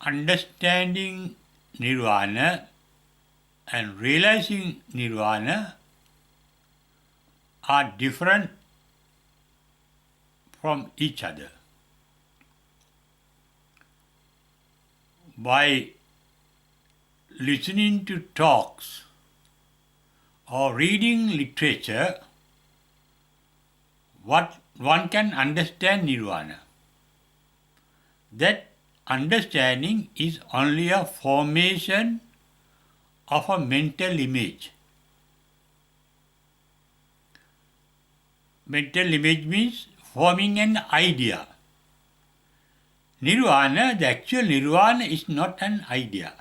understanding nirvana and realizing nirvana are different from each other. By listening to talks or reading literature, one can understand nirvana. That understanding is only a formation of a mental image. Mental image means forming an idea. Nirvana, the actual nirvana is not an idea,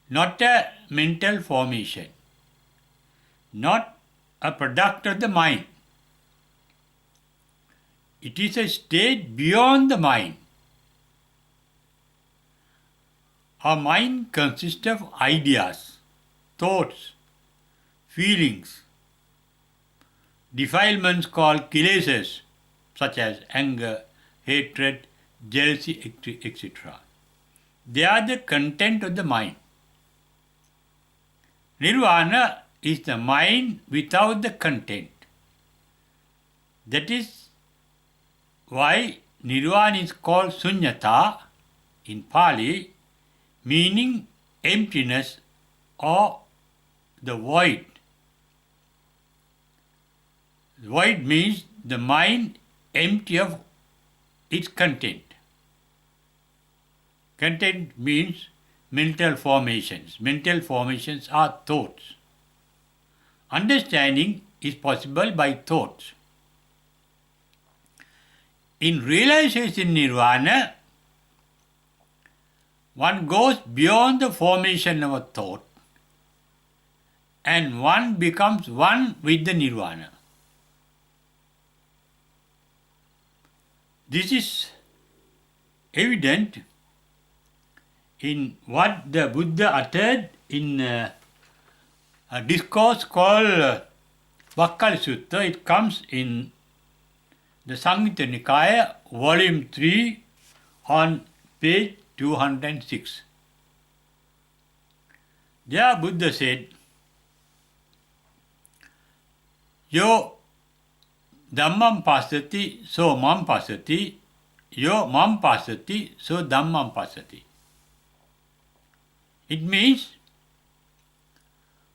not a mental formation, not a product of the mind. It is a state beyond the mind. Our mind consists of ideas, thoughts, feelings, defilements called kilesas, such as anger, hatred, jealousy, etc. They are the content of the mind. Nirvana is the mind without the content. That is why nirvana is called sunyata in Pali, meaning emptiness or the void. Void means the mind empty of its content. Content means mental formations. Mental formations are thoughts. Understanding is possible by thoughts. In realization nirvana, one goes beyond the formation of a thought and one becomes one with the nirvana. This is evident in what the Buddha uttered in a discourse called Vakkali Sutta. It comes in the Samyutta Nikaya, volume 3, on page 206. There Buddha said, Yo dhammam passati, so mam passati, yo mam passati, so dhammam passati. It means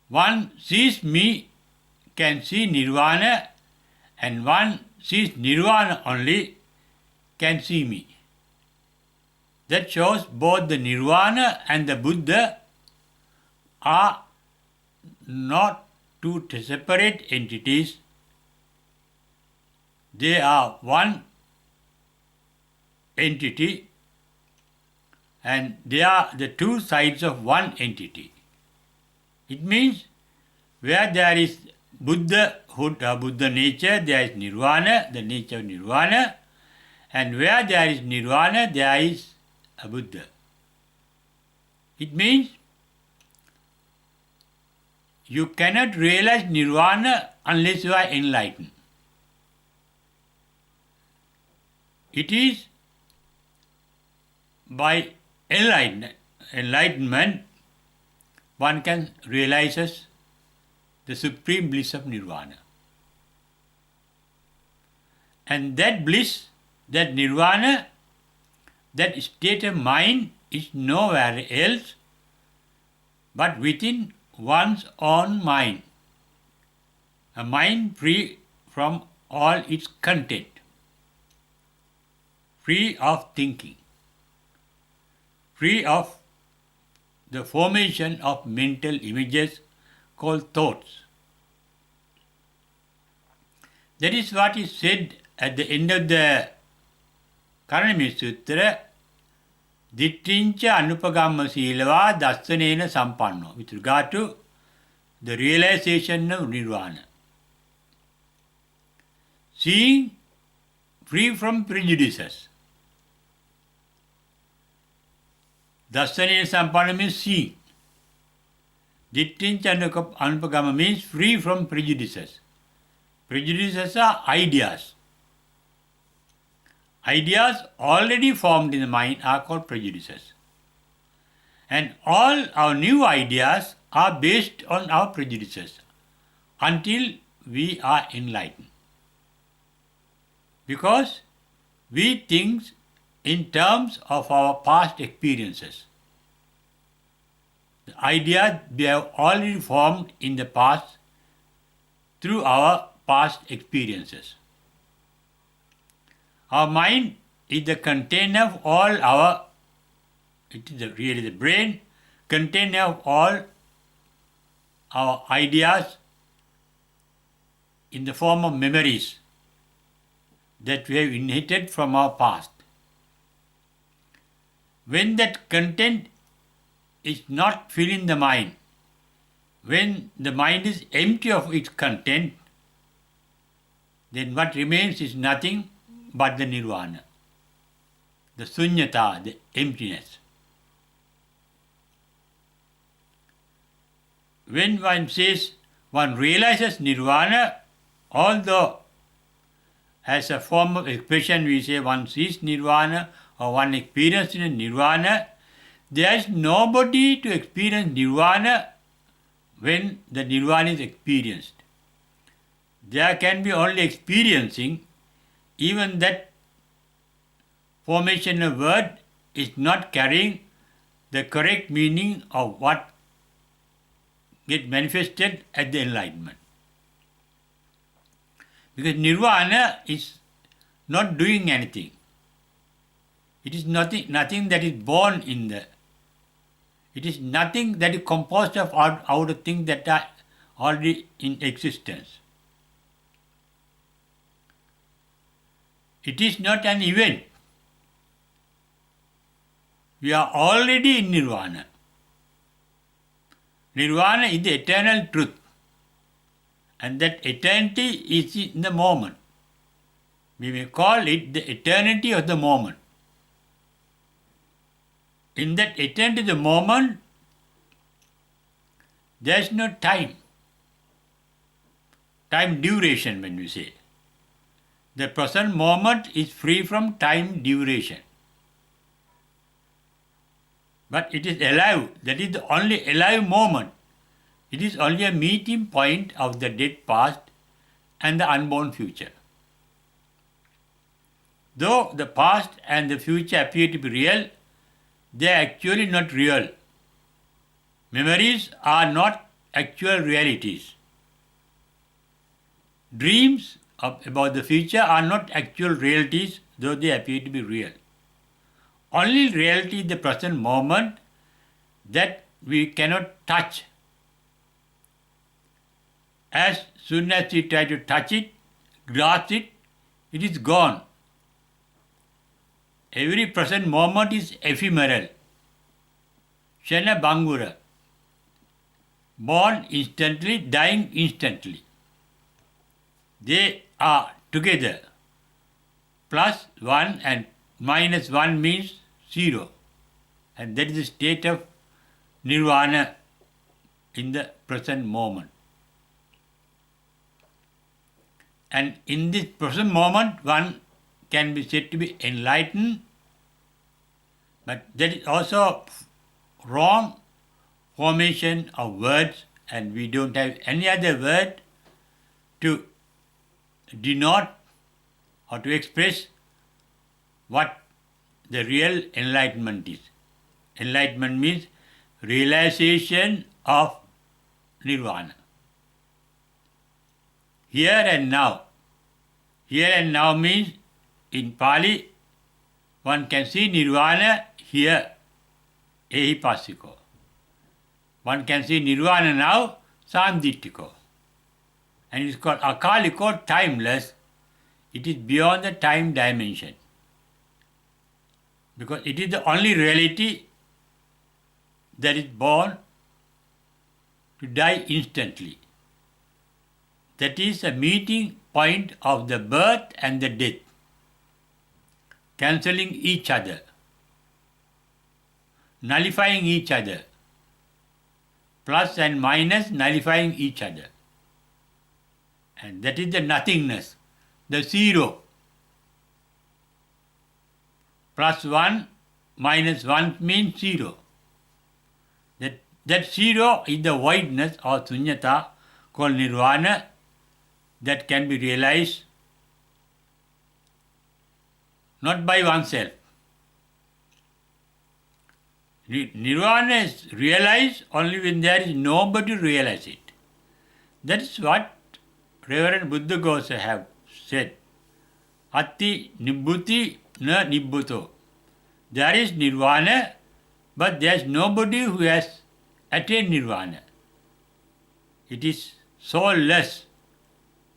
one sees me can see nirvana and one sees nirvana only can see me. That shows both the nirvana and the Buddha are not two separate entities. They are one entity and they are the two sides of one entity. It means where there is Buddhahood or Buddha nature, there is nirvana, the nature of nirvana, and where there is nirvana, there is a Buddha. It means you cannot realize nirvana unless you are enlightened. It is by enlightenment one can realize the supreme bliss of nirvana. And that bliss, that nirvana, that state of mind is nowhere else but within one's own mind. A mind free from all its content, free of thinking, free of the formation of mental images called thoughts. That is what is said at the end of the Karanami Sutra, Dittincha Anupagamma Silava Dasanena Sampanno, with regard to the realization of nirvana. Seeing free from prejudices. Dasanena Sampanno means seeing. Dittincha Anupagamma means free from prejudices. Prejudices are ideas. Ideas already formed in the mind are called prejudices. And all our new ideas are based on our prejudices until we are enlightened. Because we think in terms of our past experiences. The ideas we have already formed in the past through our past experiences. Our mind is the container of all our, it is really the brain, container of all our ideas in the form of memories that we have inherited from our past. When that content is not filling the mind, when the mind is empty of its content, then what remains is nothing but the nirvana, the sunyata, the emptiness. When one says one realizes nirvana, although as a form of expression we say one sees nirvana or one experiences nirvana, there is nobody to experience nirvana when the nirvana is experienced. There can be only experiencing, even that formation of word is not carrying the correct meaning of what gets manifested at the enlightenment. Because nirvana is not doing anything. It is nothing that is born in the. It is nothing that is composed of out of things that are already in existence. It is not an event. We are already in nirvana. Nirvana is the eternal truth. And that eternity is in the moment. We may call it the eternity of the moment. In that eternity of the moment, there is no time. Time duration, when we say. The present moment is free from time duration. But it is alive. That is the only alive moment. It is only a meeting point of the dead past and the unborn future. Though the past and the future appear to be real, they are actually not real. Memories are not actual realities. Dreams about the future are not actual realities, though they appear to be real. Only reality is the present moment that we cannot touch. As soon as we try to touch it, grasp it, it is gone. Every present moment is ephemeral. Shana Bangura. Born instantly, dying instantly. They are together. Plus 1 and minus 1 means 0. And that is the state of nirvana in the present moment. And in this present moment, one can be said to be enlightened, but that is also wrong formation of words, and we don't have any other word to denote or to express what the real enlightenment is. Enlightenment means realization of nirvana. Here and now. Here and now means in Pali, one can see nirvana here, ehipassiko. One can see nirvana now, sanditiko. And it is called akaliko, timeless. It is beyond the time dimension. Because it is the only reality that is born to die instantly. That is a meeting point of the birth and the death, cancelling each other, nullifying each other, plus and minus nullifying each other. And that is the nothingness, the zero. plus 1 minus 1 means 0. That 0 is the voidness or sunyata called nirvana that can be realized not by oneself. Nirvana is realized only when there is nobody to realize it. That is what Reverend Buddha Goswami have said. Atti nibbhuti na nibbhuto. There is nirvana, but there is nobody who has attained nirvana. It is soulless,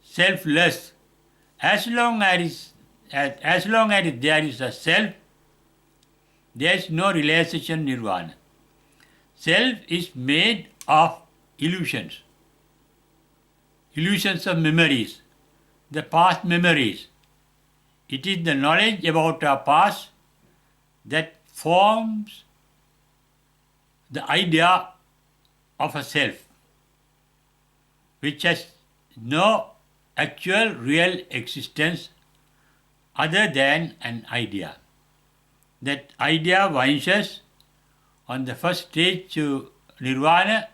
selfless. As long as there is a self, there is no realization nirvana. Self is made of illusions. Illusions of memories, the past memories. It is the knowledge about our past that forms the idea of a self, which has no actual real existence other than an idea. That idea vanishes on the first stage to nirvana,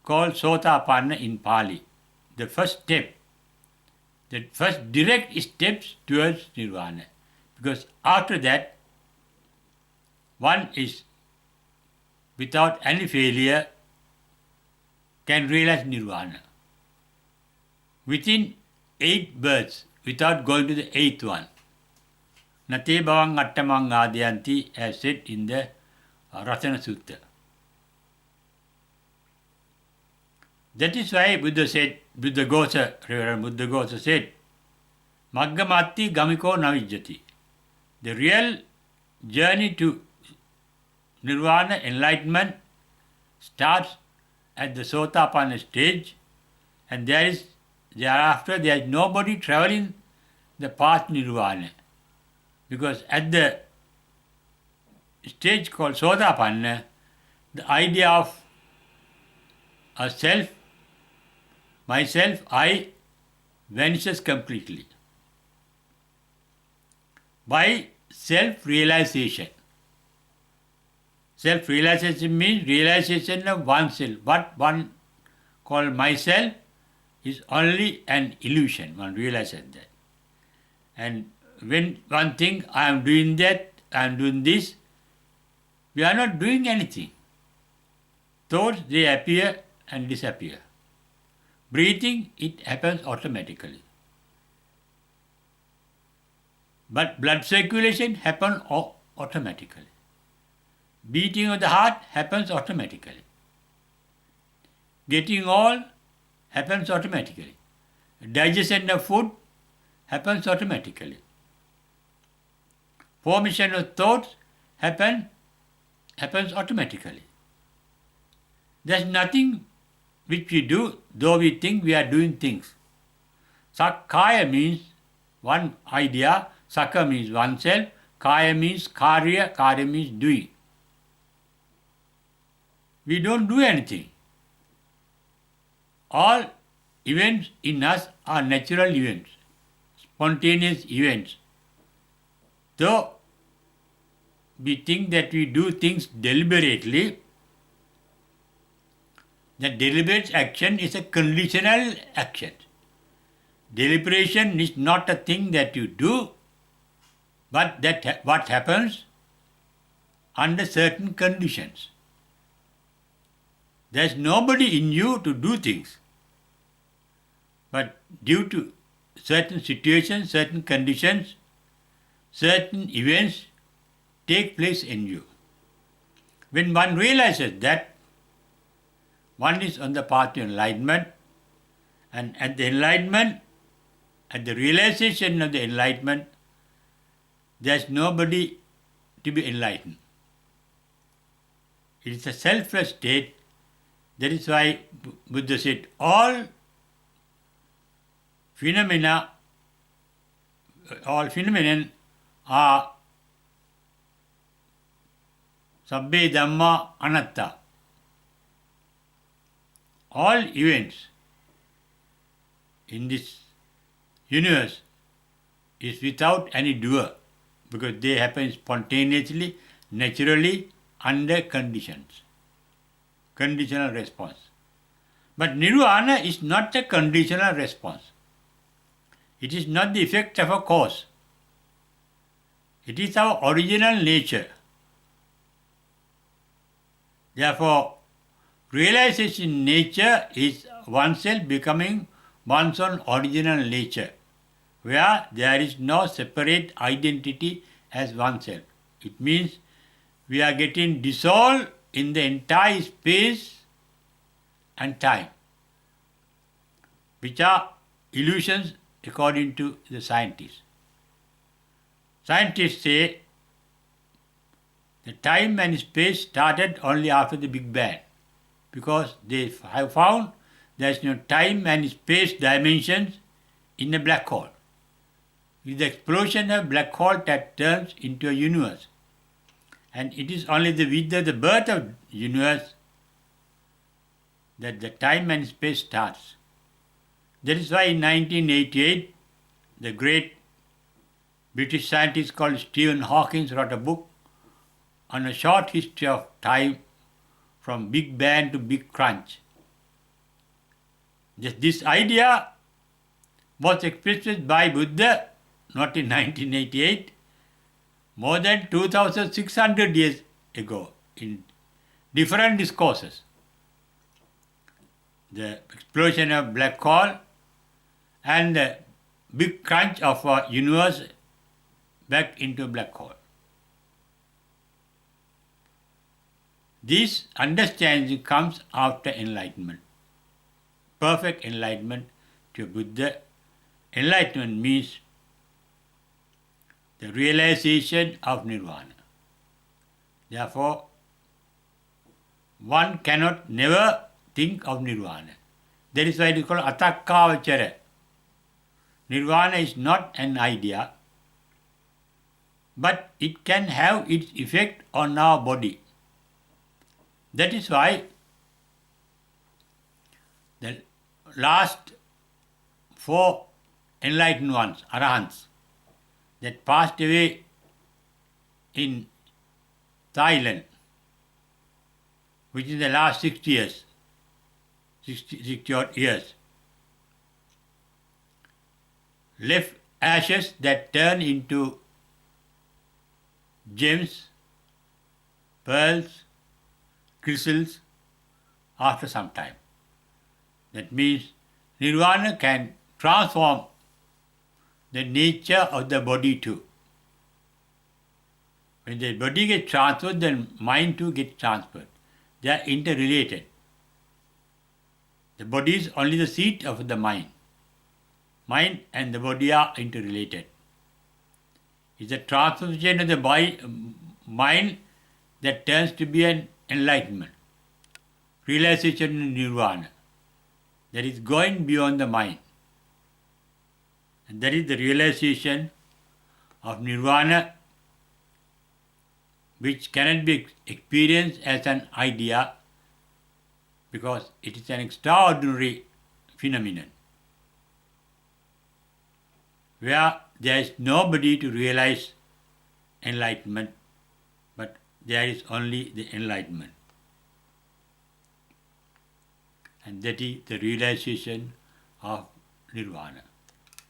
called sotapanna in Pali. The first step, the first direct steps towards nirvana. Because after that, one is without any failure can realize nirvana. Within 8 births, without going to the 8th one. Nate bhavang attamang adyanti, as said in the Ratana Sutta. That is why Buddha Goswami, Reverend Buddha Goswami said, Maggamatti gamiko navijjati. The real journey to nirvana, enlightenment, starts at the sotapanna stage, and thereafter there is nobody traveling the path nirvana. Because at the stage called sotapanna, the idea of a self, myself, I, vanishes completely. By self-realization. Self-realization means realization of oneself. What one called myself is only an illusion. One realizes that. And when one thinks, I am doing that, I am doing this, we are not doing anything. Thoughts, they appear and disappear. Breathing, it happens automatically. But blood circulation happens automatically. Beating of the heart happens automatically. Getting all happens automatically. Digestion of food happens automatically. Formation of thoughts happens automatically. There is nothing which we do, though we think we are doing things. Sakkaya means one idea, Sakka means oneself, Kaya means Karya means doing. We don't do anything. All events in us are natural events, spontaneous events. Though we think that we do things deliberately, the deliberate action is a conditional action. Deliberation is not a thing that you do, but that what happens under certain conditions. There is nobody in you to do things, but due to certain situations, certain conditions, certain events take place in you. When one realizes that, one is on the path to enlightenment, and at the enlightenment, at the realization of the enlightenment, there is nobody to be enlightened. It is a selfless state. That is why Buddha said all phenomenon are sabbe dhamma anatta. All events in this universe is without any doer. because they happen spontaneously, naturally, under conditions. Conditional response. But nirvana is not a conditional response. It is not the effect of a cause. It is our original nature. Therefore, realization in nature is oneself becoming one's own original nature, where there is no separate identity as oneself. It means we are getting dissolved in the entire space and time, which are illusions according to the scientists. Scientists say the time and space started only after the Big Bang, because they have found there is no time and space dimensions in a black hole. It is the explosion of black hole that turns into a universe. And it is only with the birth of universe that the time and space starts. That is why in 1988, the great British scientist called Stephen Hawking wrote a book on a short history of time from Big Bang to Big Crunch. This idea was expressed by Buddha not in 1988, more than 2600 years ago in different discourses. The explosion of black hole and the big crunch of our universe back into a black hole. This understanding comes after enlightenment. Perfect enlightenment to Buddha. Enlightenment means the realization of nirvana. Therefore, one cannot never think of nirvana. That is why it is called atakkavachara. Nirvana is not an idea, but it can have its effect on our body. That is why the last 4 enlightened ones, arahants, that passed away in Thailand, which is the last 60 years, 60 odd years, left ashes that turn into gems, pearls, crystals after some time. That means nirvana can transform the nature of the body too. When the body gets transferred, then mind too gets transferred. They are interrelated. The body is only the seat of the mind. Mind and the body are interrelated. It's a transformation of the mind that turns to be an enlightenment, realization in nirvana, that is going beyond the mind. And that is the realization of nirvana, which cannot be experienced as an idea because it is an extraordinary phenomenon where there is nobody to realize enlightenment, but there is only the enlightenment. And that is the realization of nirvana.